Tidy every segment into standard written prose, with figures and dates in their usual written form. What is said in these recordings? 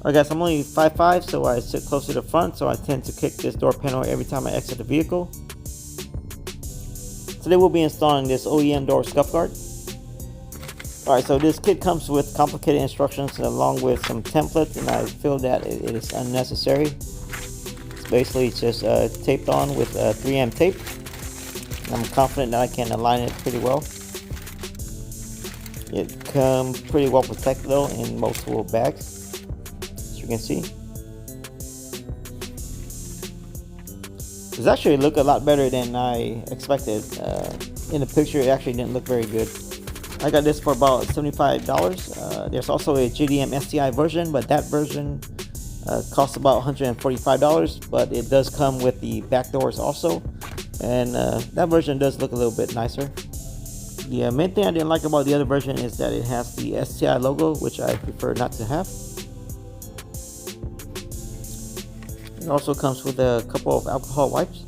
Alright guys, I'm only 5'5", so I sit close to the front, so I tend to kick this door panel every time I exit the vehicle. Today we'll be installing this OEM door scuff guard. Alright, so this kit comes with complicated instructions along with some templates, and I feel that it is unnecessary. It's basically just taped on with 3M tape. I'm confident that I can align it pretty well. It comes pretty well protected though in multiple bags, as you can see. This actually looked a lot better than I expected. In the picture it actually didn't look very good. I got this for about $75. There's also a JDM STI version, but that version costs about $145, but it does come with the back doors also, and that version does look a little bit nicer. The main thing I didn't like about the other version is that it has the STI logo, which I prefer not to have. It also comes with a couple of alcohol wipes.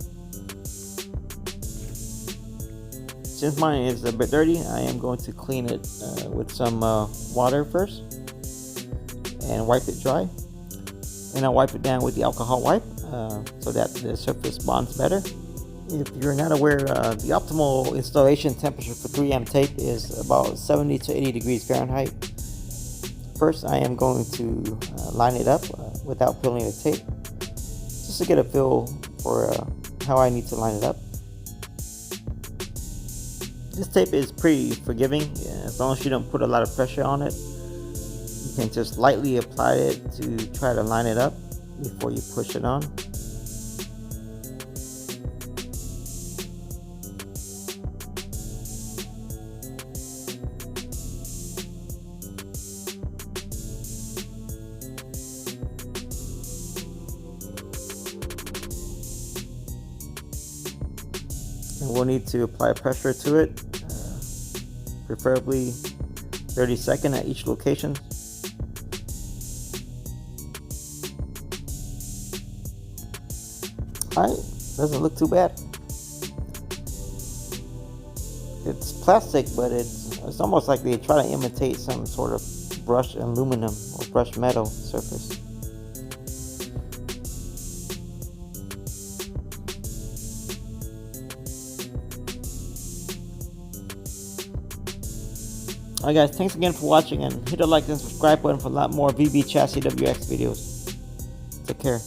Since mine is a bit dirty, I am going to clean it with some water first and wipe it dry. And I'll wipe it down with the alcohol wipe so that the surface bonds better. If you're not aware, the optimal installation temperature for 3M tape is about 70 to 80 degrees Fahrenheit. First, I am going to line it up without peeling the tape, just to get a feel for how I need to line it up. This tape is pretty forgiving, as long as you don't put a lot of pressure on it. You can just lightly apply it to try to line it up before you push it on. And we'll need to apply pressure to it, preferably 30 seconds at each location. Alright, doesn't look too bad. It's plastic, but it's almost like they try to imitate some sort of brushed aluminum or brushed metal surface. Alright guys, thanks again for watching, and hit the like and subscribe button for a lot more VB Chassis WRX videos. Take care.